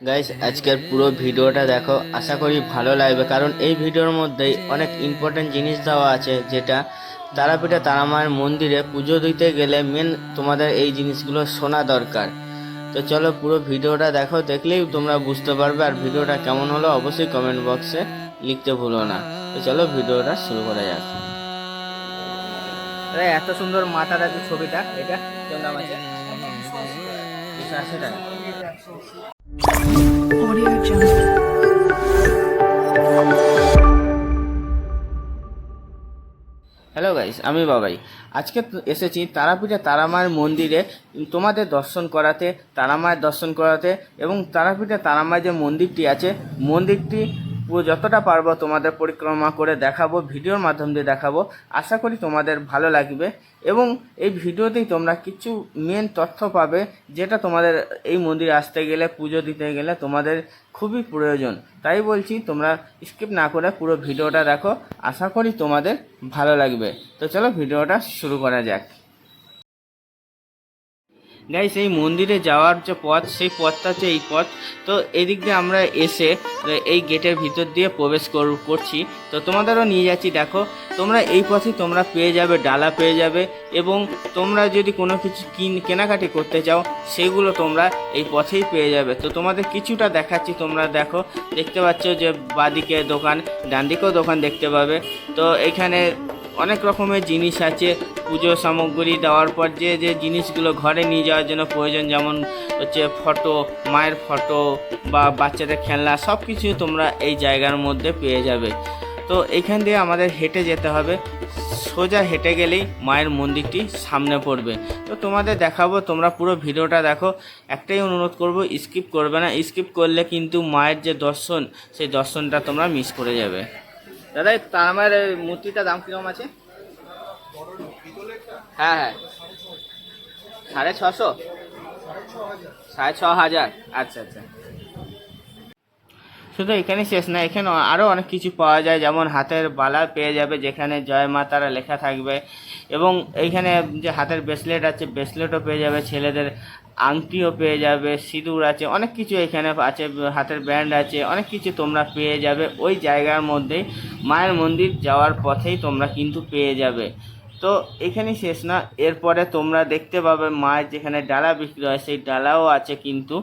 Guys আজকের পুরো ভিডিওটা দেখো, আশা করি ভালো লাগবে। কারণ এই ভিডিওর মধ্যেই অনেক ইম্পর্টেন্ট জিনিস দেওয়া আছে, যেটা তারাপীঠে তারামায়ের মন্দিরে পুজো দিতে গেলে মেন তোমাদের এই জিনিসগুলো শোনা দরকার। তো চলো পুরো ভিডিওটা দেখো, দেখলেই তোমরা বুঝতে পারবে। আর ভিডিওটা কেমন হলো অবশ্যই কমেন্ট বক্সে লিখতে ভুলো না। তো চলো ভিডিওটা শুরু করা যাক। এত সুন্দর মাথার আছে ছবিটা, এটা কেমন দাম আছে? 180 টাকা। Audio Jungle. হ্যালো গাইস, আমি বাবাই। আজকে এসেছি তারাপীঠে তারামায়ের মন্দিরে তোমাদের দর্শন করাতে, তারামায়ের দর্শন করাতে। এবং তারাপীঠে তারামায়ের যে মন্দিরটি আছে, মন্দিরটি পুরো যতটা পারবো তোমাদের পরিক্রমা করে দেখাবো, ভিডিওর মাধ্যম দিয়ে দেখাবো। আশা করি তোমাদের ভালো লাগবে। এবং এই ভিডিওতেই তোমরা কিছু মেন তথ্য পাবে, যেটা তোমাদের এই মন্দিরে আসতে গেলে, পুজো দিতে গেলে তোমাদের খুবই প্রয়োজন। তাই বলছি তোমরা স্কিপ না করে পুরো ভিডিওটা দেখো, আশা করি তোমাদের ভালো লাগবে। তো চলো ভিডিওটা শুরু করা যাক। গাইস, এই মন্দিরে যাওয়ার যে পথ, সেই পথটা হচ্ছে এই পথ। তো এদিক দিয়ে আমরা এসে এই গেটের ভিতর দিয়ে প্রবেশ করছি। তো তোমাদেরও নিয়ে যাচ্ছি। দেখো, তোমরা এই পথে তোমরা পেয়ে যাবে ডালা, পেয়ে যাবে। এবং তোমরা যদি কোনো কিছু কেনাকাটি করতে চাও, সেগুলো তোমরা এই পথেই পেয়ে যাবে। তো তোমাদের কিছুটা দেখাচ্ছি, তোমরা দেখো। দেখতে পাচ্ছ যে বাদিকে দোকান, ডান দিকেও দোকান দেখতে পাবে। তো এখানে অনেক রকমের জিনিস আছে। পুজো সামগ্রী দেওয়ার পর যে যে জিনিসগুলো ঘরে নিয়ে যাওয়ার জন্য প্রয়োজন, যেমন হচ্ছে ফটো, মায়ের ফটো বা বাচ্চাদের খেলনা, সব কিছু তোমরা এই জায়গার মধ্যে পেয়ে যাবে। তো এখান দিয়ে আমাদের হেঁটে যেতে হবে। সোজা হেঁটে গেলেই মায়ের মন্দিরটি সামনে পড়বে। তো তোমাদের দেখাবো, তোমরা পুরো ভিডিওটা দেখো। একটাই অনুরোধ করব, স্কিপ করবে না। স্কিপ করলে কিন্তু মায়ের যে দর্শন, সেই দর্শনটা তোমরা মিস করে যাবে। দাদা, তারামায়ের মূর্তিটার দাম কিরকম আছে? হ্যাঁ হ্যাঁ, 650, 6,500। আচ্ছা আচ্ছা। শুধু এখানে শেষ না, এখানে আরও অনেক কিছু পাওয়া যায়। যেমন হাতের বালা পেয়ে যাবে, যেখানে জয় মা তারা লেখা থাকবে। এবং এইখানে যে হাতের ব্রেসলেট আছে, ব্রেসলেটও পেয়ে যাবে। ছেলেদের আংটিও পেয়ে যাবে, সিঁদুর আছে, অনেক কিছু এখানে আছে। হাতের ব্যান্ড আছে, অনেক কিছু তোমরা পেয়ে যাবে ওই জায়গার মধ্যেই। মায়ের মন্দির যাওয়ার পথেই তোমরা কিন্তু পেয়ে যাবে। তো এখানে শেষ না, এরপরে তোমরা দেখতে পাবে মায়ের যেখানে ডালা বিক্রি হয়, সেই ডালাও আছে কিন্তু।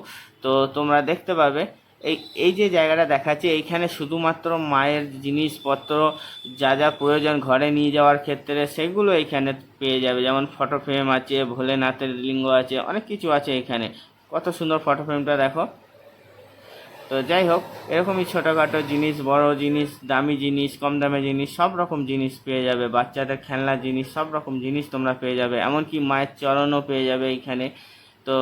তো তোমরা দেখতে পাবে এই এই যে জায়গাটা দেখাচ্ছে, এইখানে শুধুমাত্র মায়ের জিনিসপত্র যা যা প্রয়োজন ঘরে নিয়ে যাওয়ার ক্ষেত্রে, সেগুলো এইখানে পেয়ে যাবে। যেমন ফটো ফ্রেম আছে, ভোলেনাথের লিঙ্গ আছে, অনেক কিছু আছে এখানে। কত সুন্দর ফটো ফ্রেমটা দেখো। তো যাই হোক, এরকমই ছোটোখাটো জিনিস, বড় জিনিস, দামি জিনিস, কম দামে জিনিস, সব রকম জিনিস পেয়ে যাবে। বাচ্চাদের খেলনা জিনিস, সব রকম জিনিস তোমরা পেয়ে যাবে। এমনকি মায়ের চরণও পেয়ে যাবে এইখানে। তো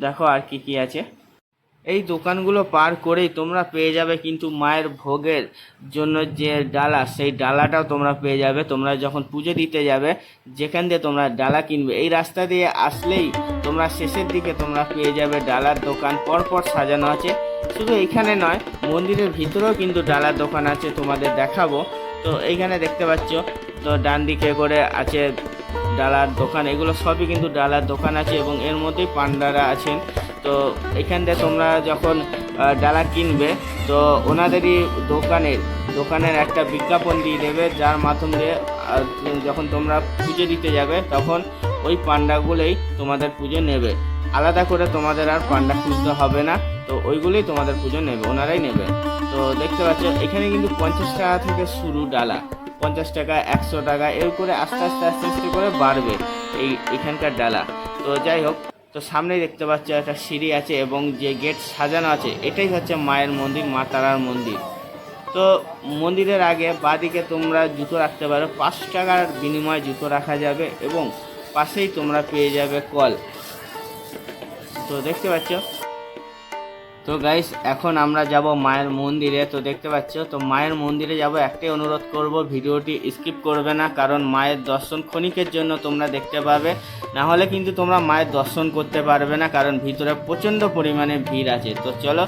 দেখো আর কি কি আছে। এই দোকানগুলো পার করেই তোমরা পেয়ে যাবে কিন্তু মায়ের ভোগের জন্য যে ডালা, সেই ডালাটাও তোমরা পেয়ে যাবে। তোমরা যখন পুজো দিতে যাবে, যেখান দিয়ে তোমরা ডালা কিনবে, এই রাস্তা দিয়ে আসলেই তোমরা শেষের দিকে তোমরা পেয়ে যাবে ডালার দোকান পরপর সাজানো আছে। শুধু এইখানে নয়, মন্দিরের ভিতরেও কিন্তু ডালার দোকান আছে, তোমাদের দেখাবো। তো এইখানে দেখতে পাচ্ছ, তো ডান দিকে করে আছে ডালার দোকান। এগুলো সবই কিন্তু ডালার দোকান আছে, এবং এর মধ্যেই পান্ডারা আছেন। তো এখান থেকে তোমরা যখন ডালা কিনবে, তো ওনাদেরই দোকানের একটা বিজ্ঞাপন দিয়ে দেবে, যার মাধ্যম দিয়ে যখন তোমরা পুজো দিতে যাবে, তখন ওই পান্ডাগুলোই তোমাদের পুজো নেবে। আলাদা করে তোমাদের আর পান্ডা খুঁজতে হবে না। তো ওইগুলোই তোমাদের পুজো নেবে, ওনারাই নেবে। তো দেখতে পাচ্ছ এখানে কিন্তু 50 টাকা থেকে শুরু ডালা। 50 টাকা, 100 টাকা, এর করে আস্তে আস্তে আস্তে আস্তে করে বাড়বে এখানকার ডালা। তো যাই হোক, তো সামনেই দেখতে পাচ্ছ একটা সিঁড়ি আছে, এবং যে গেট সাজানো আছে, এটাই হচ্ছে মায়ের মন্দির, মা তারার মন্দির। তো মন্দিরের আগে বাঁদিকে তোমরা জুতো রাখতে পারো, 5 টাকার বিনিময়ে জুতো রাখা যাবে। এবং পাশেই তোমরা পেয়ে যাবে কল। তো দেখতে পাচ্ছ। তো গাইস, এখন আমরা যাব মায়ের মন্দিরে। তো দেখতে পাচ্ছ, তো মায়ের মন্দিরে যাব। একটাই অনুরোধ করব, ভিডিওটি স্কিপ করবে না, কারণ মায়ের দর্শন ক্ষণিকের জন্য তোমরা দেখতে পাবে, না হলে কিন্তু তোমরা মায়ের দর্শন করতে পারবে না, কারণ ভিতরে প্রচণ্ড পরিমাণে ভিড় আছে। তো চলো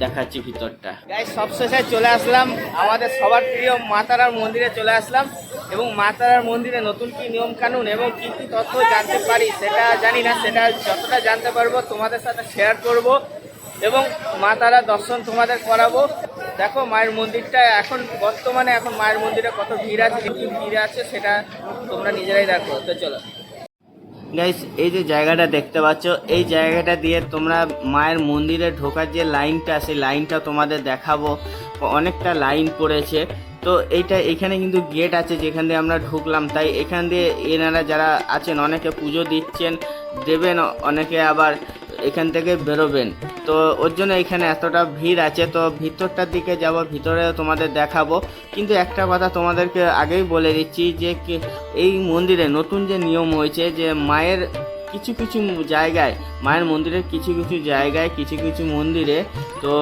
দেখাচ্ছি ভিতরটা। গাইস, সবশেষে চলে আসলাম আমাদের সবার প্রিয় মা তারার মন্দিরে চলে আসলাম। এবং মা তারার মন্দিরে নতুন কি নিয়ম কানুন এবং কী কী তথ্য জানতে পারি সেটা জানি না, সেটা যতটা জানতে পারবো তোমাদের সাথে শেয়ার করব। এবং মা তারা দর্শন তোমাদের করাবো। দেখো মায়ের মন্দিরটা এখন বর্তমানে এখন মায়ের মন্দিরে কত ভিড় আছে, কি ভিড় আছে সেটা তোমরা নিজেরাই দেখো। তো চলো গাইস, এই যে জায়গাটা দেখতে পাচ্ছ, এই জায়গাটা দিয়ে তোমরা মায়ের মন্দিরে ঢোকার যে লাইনটা, সেই লাইনটা তোমাদের দেখাবো। অনেকটা লাইন পড়েছে। তো এখানে কিন্তু গেট আছে যেখান দিয়ে আমরা ঢুকলাম, তাই এখান দিয়ে এনারা যারা আছেন অনেকে পুজো দিচ্ছেন, দেবেন, অনেকে আবার এখান থেকে বেরোবেন। তো ওর জন্য এখানে এতটা ভিড় আছে। তো ভিতরটার দিকে যাব, ভিতরে তোমাদের দেখাবো। কিন্তু একটা কথা তোমাদেরকে আগেই বলে দিচ্ছি যে এই মন্দিরে নতুন যে নিয়ম হয়েছে যে মায়ের কিছু কিছু জায়গায়, মায়ের মন্দিরের কিছু কিছু জায়গায়, কিছু কিছু মন্দিরে তো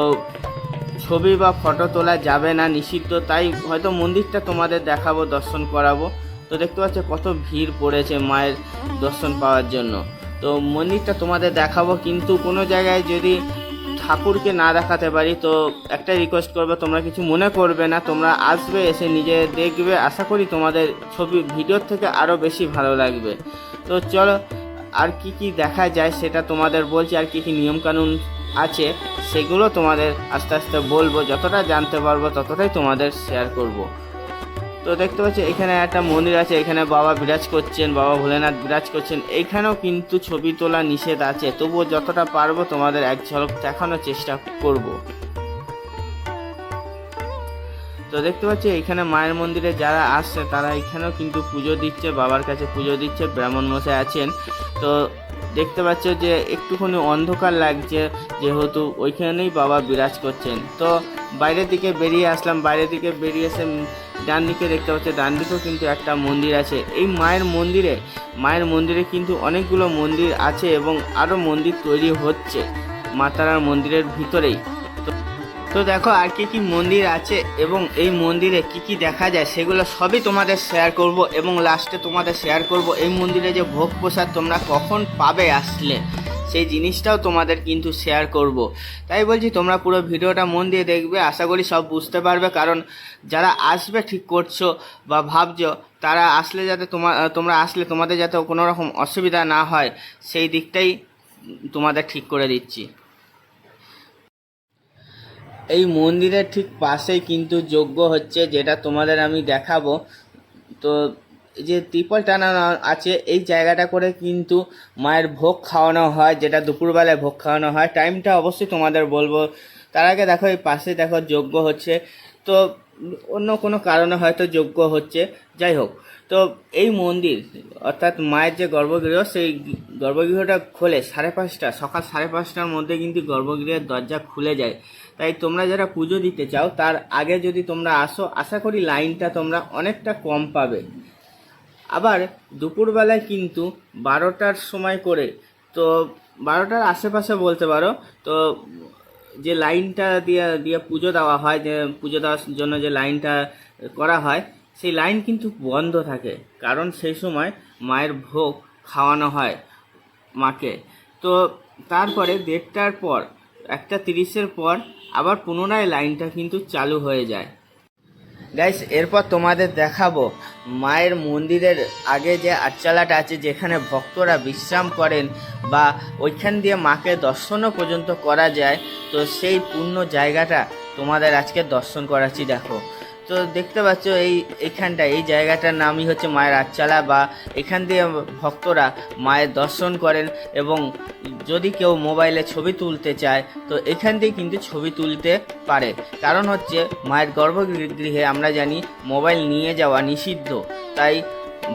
ছবি বা ফটো তোলা যাবে না, নিষিদ্ধ। তাই হয়তো মন্দিরটা তোমাদের দেখাবো, দর্শন করাবো। তো দেখতে পাচ্ছ কত ভিড় পড়েছে মায়ের দর্শন পাওয়ার জন্য। তো মন্দিরটা তোমাদের দেখাবো, কিন্তু কোনো জায়গায় যদি ঠাকুরকে না দেখাতে পারি তো একটা রিকোয়েস্ট করবে, তোমরা কিছু মনে করবে না, তোমরা আসবে, এসে নিজে দেখবে। আশা করি তোমাদের ছবি ভিডিওর থেকে আরও বেশি ভালো লাগবে। তো চলো আর কি কি দেখা যায় সেটা তোমাদের বলছি, আর কি কি নিয়মকানুন আছে সেগুলো তোমাদের আস্তে আস্তে বলবো। যতটা জানতে পারবো ততটাই তোমাদের শেয়ার করব। তো দেখতে পাচ্ছি এখানে একটা মন্দির আছে, এখানে বাবা বিরাজ করছেন, বাবা ভোলেনাথ বিরাজ করছেন। এইখানেও কিন্তু ছবি তোলা নিষেধ আছে, তবুও যতটা পারবো তোমাদের এক ঝলক দেখানোর চেষ্টা করব। তো দেখতে পাচ্ছি এখানে মায়ের মন্দিরে যারা আসছে তারা এখানেও কিন্তু পুজো দিচ্ছে, বাবার কাছে পুজো দিচ্ছে, ব্রাহ্মণ মশাই আছেন। তো দেখতে পাচ্ছ যে একটুখানি অন্ধকার লাগছে, যেহেতু ওইখানেই বাবা বিরাজ করছেন। তো বাইরের দিকে বেরিয়ে আসলাম, বাইরের দিকে বেরিয়ে এসে ডান দিকে দেখতে পাচ্ছি, ডান দিকেও কিন্তু একটা মন্দির আছে। এই মায়ের মন্দিরে কিন্তু অনেকগুলো মন্দির আছে এবং আরও মন্দির তৈরি হচ্ছে মা তারার মন্দিরের ভিতরেই। তো দেখো আর কি কি মন্দির আছে এবং এই মন্দিরে কি কি দেখা যায় সেগুলো সবই তোমাদের শেয়ার করব, এবং লাস্টে তোমাদের শেয়ার করব এই মন্দিরে যে ভোগ প্রসাদ তোমরা কখন পাবে আসলে, সেই জিনিসটাও তোমাদের কিন্তু শেয়ার করব। তাই বলছি তোমরা পুরো ভিডিওটা মন দিয়ে দেখবে, আশা করি সব বুঝতে পারবে। কারণ যারা আসবে ঠিক করছো বা ভাবছো, তারা আসলে যাতে তোমরা আসলে তোমাদের যাতে কোনো রকম অসুবিধা না হয়, সেই দিকটাই তোমাদের ঠিক করে দিচ্ছি। এই মন্দিরের ঠিক পাশেই কিন্তু যজ্ঞ হচ্ছে, যেটা তোমাদের আমি দেখাবো। তো এই যে ত্রিপল টানানো আছে, এই জায়গাটা করে কিন্তু মায়ের ভোগ খাওয়ানো হয়, যেটা দুপুরবেলায় ভোগ খাওয়ানো হয়। টাইমটা অবশ্যই তোমাদের বলবো। তার আগে দেখো এই পাশে দেখো যজ্ঞ হচ্ছে। তো অন্য কোনো কারণে হয়তো যজ্ঞ হচ্ছে, যাই হোক। তো এই মন্দির অর্থাৎ মায়ের যে গর্ভগৃহ, সেই গর্ভগৃহটা খোলে 5:30, সকাল 5:30টার মধ্যে কিন্তু গর্ভগৃহের দরজা খুলে যায়। তাই তোমরা যারা পুজো দিতে চাও তার আগে যদি তোমরা আসো, আশা করি লাইনটা তোমরা অনেকটা কম পাবে। আবার দুপুরবেলায় কিন্তু 12টার সময় করে, তো 12টার আশেপাশে বলতে পারো, তো যে লাইনটা দিয়ে পুজো দেওয়া হয়, যে পুজো দেওয়ার জন্য যে লাইনটা করা হয়, সেই লাইন কিন্তু বন্ধ থাকে, কারণ সেই সময় মায়ের ভোগ খাওয়ানো হয় মাকে। তো তারপরে 1:30টার পর, 1:30-এর পর আবার পুনরায় লাইনটা কিন্তু চালু হয়ে যায়। গাইস, এরপর তোমাদের দেখাবো মায়ের মন্দিরের আগে যে আটচালাটা আছে, যেখানে ভক্তরা বিশ্রাম করেন বা ওইখান দিয়ে মাকে দর্শনও পর্যন্ত করা যায়। তো সেই পূর্ণ জায়গাটা তোমাদের আজকে দর্শন করাচ্ছি। দেখো, তো দেখতে পাচ্ছ এই জায়গাটার নামই হচ্ছে মায়ের আটচালা, বা এখান দিয়ে ভক্তরা মায়ের দর্শন করেন। এবং যদি কেউ মোবাইলে ছবি তুলতে চায় তো এখান দিয়ে কিন্তু ছবি তুলতে পারে। কারণ হচ্ছে মায়ের গর্ভগৃহে আমরা জানি মোবাইল নিয়ে যাওয়া নিষিদ্ধ, তাই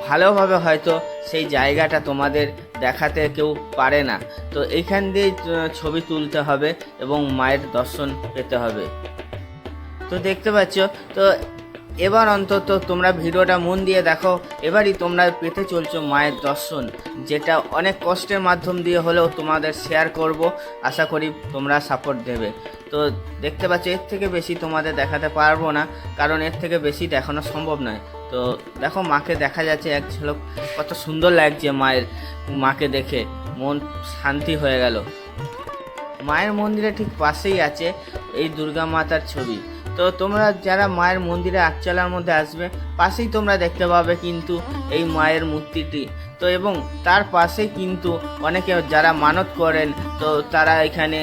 ভালোভাবে হয়তো সেই জায়গাটা তোমাদের দেখাতে কেউ পারে না। তো এইখান দিয়েই ছবি তুলতে হবে এবং মায়ের দর্শন পেতে হবে। তো দেখতে পাচ্ছ, তো এবার অন্তত তোমরা ভিডিওটা মন দিয়ে দেখো। এবারই তোমরা পেতে চলছো মায়ের দর্শন, যেটা অনেক কষ্টের মাধ্যম দিয়ে হলেও তোমাদের শেয়ার করব। আশা করি তোমরা সাপোর্ট দেবে। তো দেখতে পাচ্ছ, এর থেকে বেশি তোমাদের দেখাতে পারবো না, কারণ এর থেকে বেশি দেখানো সম্ভব নয়। তো দেখো মাকে দেখা যাচ্ছে এক ঝলক, কত সুন্দর লাগছে মাকে দেখে, মন শান্তি হয়ে গেল। মায়ের মন্দিরে ঠিক পাশেই আছে এই দুর্গা মাতার ছবি। তো তোমরা যারা মায়ের মন্দিরে আটচালার মধ্যে আসবে, পাশেই তোমরা দেখতে পাবে কিন্তু এই মায়ের মূর্তিটি। তো এবং তার পাশেই কিন্তু অনেকে যারা মানত করেন, তো তারা এখানে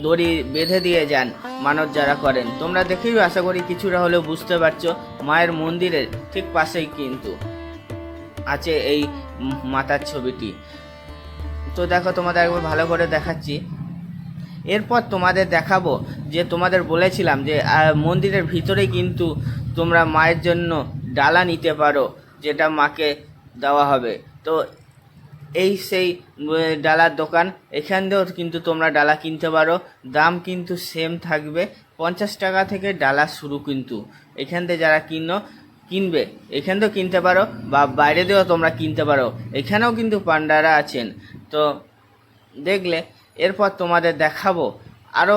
দড়ি বেঁধে দিয়ে যান মানত যারা করেন। তোমরা দেখেই আশা করি কিছুটা হলেও বুঝতে পারছো মায়ের মন্দিরের ঠিক পাশেই কিন্তু আছে এই মাতার ছবিটি। তো দেখো তোমাদের একবার ভালো করে দেখাচ্ছি। এরপর তোমাদের দেখাবো যে তোমাদের বলেছিলাম যে মন্দিরের ভিতরেই কিন্তু তোমরা মায়ের জন্য ডালা নিতে পারো, যেটা মাকে দেওয়া হবে। তো এই সেই ডালার দোকান, এখান থেকেও কিন্তু তোমরা ডালা কিনতে পারো। দাম কিন্তু সেম থাকবে, 50 টাকা থেকে ডালা শুরু। কিন্তু এখান থেকে যারা কিনবে এখান থেকেও কিনতে পারো বা বাইরে দিয়েও তোমরা কিনতে পারো। এখানেও কিন্তু পান্ডারা আছেন। তো দেখলে এরপর তোমাদের দেখাবো আরও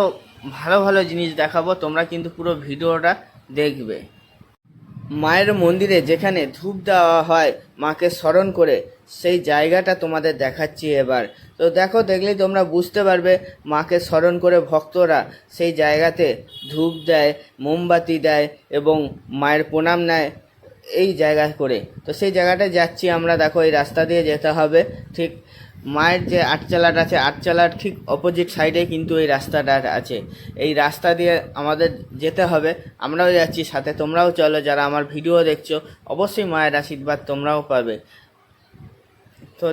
ভালো ভালো জিনিস দেখাবো, তোমরা কিন্তু পুরো ভিডিওটা দেখবে। মায়ের মন্দিরে যেখানে ধূপ দেওয়া হয় মাকে স্মরণ করে, সেই জায়গাটা তোমাদের দেখাচ্ছি এবার। তো দেখো, দেখলেই তোমরা বুঝতে পারবে মাকে স্মরণ করে ভক্তরা সেই জায়গাতে ধূপ দেয়, মোমবাতি দেয় এবং মায়ের প্রণাম নেয় এই জায়গা করে। তো সেই জায়গাটায় যাচ্ছি আমরা। দেখো, এই রাস্তা দিয়ে যেতে হবে। ঠিক মায়ের যে আটচালাটা আছে, আটচালার ঠিক অপোজিট সাইডে কিন্তু এই রাস্তাটা আছে। এই রাস্তা দিয়ে আমাদের যেতে হবে। আমরাও যাচ্ছি সাথে, তোমরাও চলো। যারা আমার ভিডিও দেখছো অবশ্যই মায়ের আশীর্বাদ তোমরাও পাবে। তো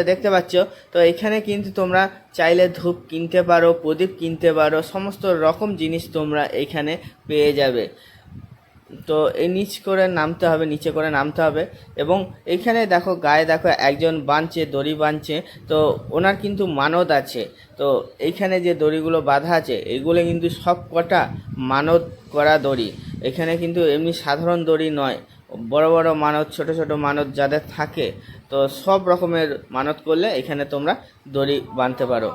দেখতে পাচ্ছ। তো এখানে কিন্তু তোমরা চাইলে ধূপ কিনতে পারো, প্রদীপ কিনতে পারো, সমস্ত রকম জিনিস তোমরা এখানে পেয়ে যাবে। তো এই নিচে করে নামতে হবে এবং এইখানে দেখো গায়ে দেখো একজন বাঁধছে, দড়ি বাঁধছে। তো ওনার কিন্তু মানত আছে। তো এইখানে যে দড়িগুলো বাঁধা আছে এইগুলো কিন্তু সব কটা মানত করা দড়ি। এখানে কিন্তু এমনি সাধারণ দড়ি নয়, বড় বড় মানত, ছোট ছোট মানত যাদের থাকে, তো সব রকমের মানত করলে এখানে তোমরা দড়ি বাঁধতে পারো।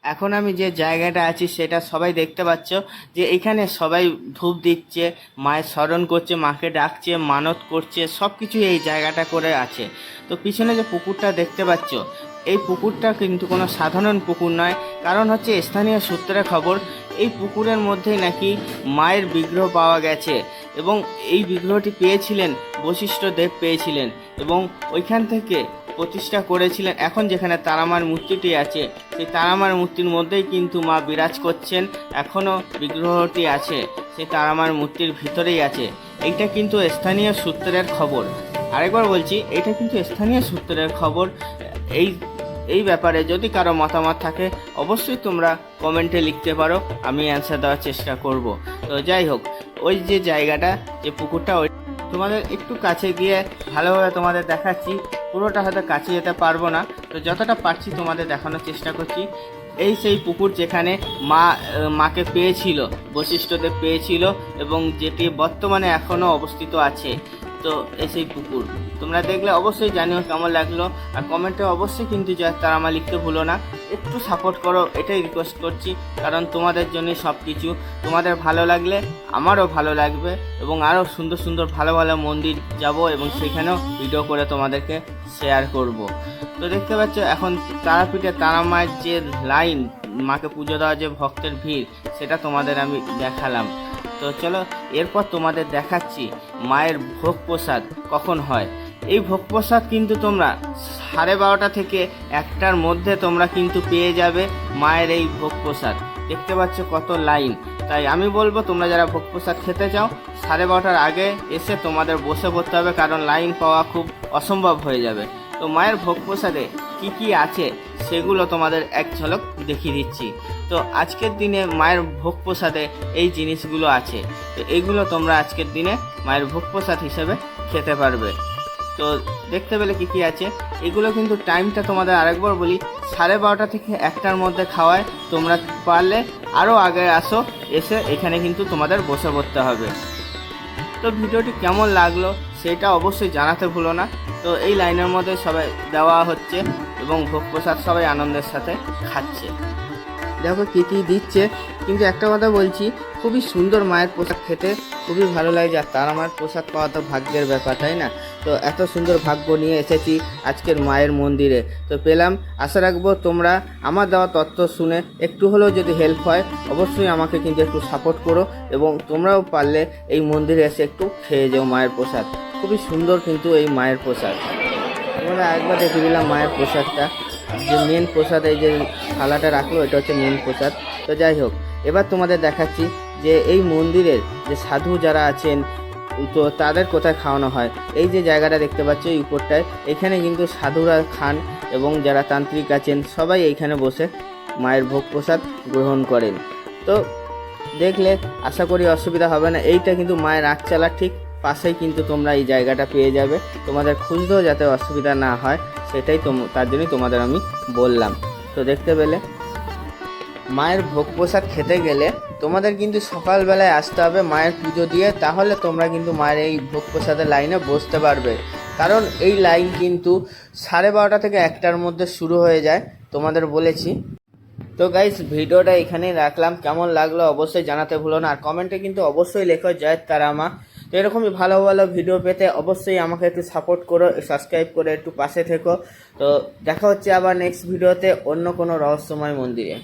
এখন আমি যে জায়গাটা আছি সেটা সবাই দেখতে পাচ্ছ যে এখানে সবাই ধূপ দিচ্ছে, মায়ের স্মরণ করছে, মাকে ডাকছে, মানত করছে, সব কিছু এই জায়গাটা করে আছে। তো পিছনে যে পুকুরটা দেখতে পাচ্ছ, এই পুকুরটা কিন্তু কোনো সাধারণ পুকুর নয়। কারণ হচ্ছে স্থানীয় সূত্রে খবর এই পুকুরের মধ্যেই নাকি মায়ের বিগ্রহ পাওয়া গেছে এবং এই বিগ্রহটি পেয়েছিলেন বশিষ্ঠ দেব পেয়েছিলেন এবং ওইখান থেকে প্রতিষ্ঠা করেছিলেন। এখন যেখানে তারামার মূর্তিটি আছে সেই তারামার মূর্তির মধ্যেই কিন্তু মা বিরাজ করছেন। এখনও বিগ্রহটি আছে সেই তারামার মূর্তির ভিতরেই আছে। এইটা কিন্তু স্থানীয় সূত্রের খবর। আরেকবার বলছি, এটা কিন্তু স্থানীয় সূত্রের খবর। এই ব্যাপারে যদি কারো মতামত থাকে অবশ্যই তোমরা কমেন্টে লিখতে পারো, আমি অ্যান্সার দেওয়ার চেষ্টা করব। তো যাই হোক, ওই যে জায়গাটা, যে পুকুরটা, ওই তোমাদের একটু কাছে গিয়ে ভালোভাবে তোমাদের দেখাচ্ছি। পুরোটা হয়তো কাছে যেতে পারবো না, তো যতটা পারছি তোমাদের দেখানোর চেষ্টা করছি। এই সেই পুকুর যেখানে মাকে পেয়েছিল, বশিষ্ঠদেব পেয়েছিল এবং যেটি বর্তমানে এখনও অবস্থিত আছে। তো এই সেই পুকুর তোমরা দেখলে অবশ্যই জানিও কেমন লাগলো, আর কমেন্টে অবশ্যই কিন্তু জয় তারামা লিখতে ভুলো না। একটু সাপোর্ট করো, এটাই রিকোয়েস্ট করছি, কারণ তোমাদের জন্যই সব কিছু। তোমাদের ভালো লাগলে আমারও ভালো লাগবে এবং আরও সুন্দর সুন্দর ভালো ভালো মন্দির যাব এবং সেখানেও ভিডিও করে তোমাদেরকে শেয়ার করব। তো দেখতে পাচ্ছ এখন তারাপীঠে তারামায়ের যে লাইন, মাকে পুজো দেওয়ার যে ভক্তের ভিড়, সেটা তোমাদের আমি দেখালাম। তো চলো এরপর তোমাদের দেখাচ্ছি মায়ের ভোগ প্রসাদ কখন হয়। এই ভোগ প্রসাদ কিন্তু তোমরা 12:30 থেকে 1টার মধ্যে তোমরা কিন্তু পেয়ে যাবে মায়ের এই ভোগ প্রসাদ। দেখতে পাচ্ছ কত লাইন। তাই আমি বলবো তোমরা যারা ভোগ প্রসাদ খেতে চাও 12:30টার আগে এসে তোমাদের বসে পড়তে হবে, কারণ লাইন পাওয়া খুব অসম্ভব হয়ে যাবে। তো মায়ের ভোগ প্রসাদে কী কী আছে সেগুলো তোমাদের এক ঝলক দেখিয়ে দিচ্ছি। তো আজকের দিনে মায়ের ভোগ প্রসাদে এই জিনিসগুলো আছে। তো এইগুলো তোমরা আজকের দিনে মায়ের ভোগ প্রসাদ হিসেবে খেতে পারবে। তো দেখতে পেলে কী কী আছে। এগুলো কিন্তু টাইমটা তোমাদের আরেকবার বলি, 12:30 থেকে 1টার মধ্যে খাওয়ায়। তোমরা পারলে আরও আগে আসো, এসে এখানে কিন্তু তোমাদের বসে পড়তে হবে। তো ভিডিওটি কেমন লাগলো সেটা অবশ্যই জানাতে ভুলো না। তো এই লাইনের মধ্যে সবাই দেওয়া হচ্ছে এবং ভোগ প্রসাদ সবাই আনন্দের সাথে খাচ্ছে। দেখো কী কী দিচ্ছে, কিন্তু একটা কথা বলছি, খুবই সুন্দর মায়ের প্রসাদ খেতে, খুবই ভালো লাগে। আর তার আমার প্রসাদ পাওয়া তো ভাগ্যের ব্যাপার, তাই না? তো এত সুন্দর ভাগ্য নিয়ে এসেছি আজকের মায়ের মন্দিরে, তো পেলাম। আশা রাখবো তোমরা আমার দেওয়া তথ্য শুনে একটু হলেও যদি হেল্প হয় অবশ্যই আমাকে কিন্তু একটু সাপোর্ট করো এবং তোমরাও পারলে এই মন্দিরে এসে একটু খেয়ে যাও মায়ের প্রসাদ। খুবই সুন্দর কিন্তু এই মায়ের প্রসাদ। তোমরা একবার দেখে দিলাম মায়ের প্রসাদটা। যে মেন প্রসাদ, এই যে থালাটা রাখলো এটা হচ্ছে মেন প্রসাদ। তো যাই হোক, এবার তোমাদের দেখাচ্ছি যে এই মন্দিরের যে সাধু যারা আছেন তো তাদের কোথায় খাওয়ানো হয়। এই যে জায়গাটা দেখতে পাচ্ছ এই উপরটায়, এখানে কিন্তু সাধুরা খান এবং যারা তান্ত্রিক আছেন সবাই এইখানে বসে মায়ের ভোগ প্রসাদ গ্রহণ করেন। তো দেখলে আশা করি অসুবিধা হবে না। এইটা কিন্তু মায়ের আটচালার ঠিক পাশেই কিন্তু তোমরা এই জায়গাটা পেয়ে যাবে, তোমাদের খুঁজতেও যাতে অসুবিধা না হয় সেটাই তার জন্যই তোমাদের আমি বললাম। তো দেখতে পেলে মায়ের ভোগ প্রসাদ খেতে গেলে তোমাদের কিন্তু সকালবেলায় আসতে হবে মায়ের পুজো দিয়ে, তাহলে তোমরা কিন্তু মায়ের এই ভোগ প্রসাদের লাইনে বসতে পারবে। কারণ এই লাইন কিন্তু 12:30 থেকে 1টার মধ্যে শুরু হয়ে যায়, তোমাদের বলেছি। তো গাইস, ভিডিওটা এখানেই রাখলাম। কেমন লাগলো অবশ্যই জানাতে ভুলো না, আর কমেন্টে কিন্তু অবশ্যই লেখো জয় তারা মা। তো এরকমই ভালো ভালো ভিডিও পেতে অবশ্যই আমাকে একটু সাপোর্ট করো, সাবস্ক্রাইব করে একটু পাশে থেকো। তো দেখা হচ্ছে আবার নেক্সট ভিডিওতে অন্য কোনো রহস্যময় মন্দিরে।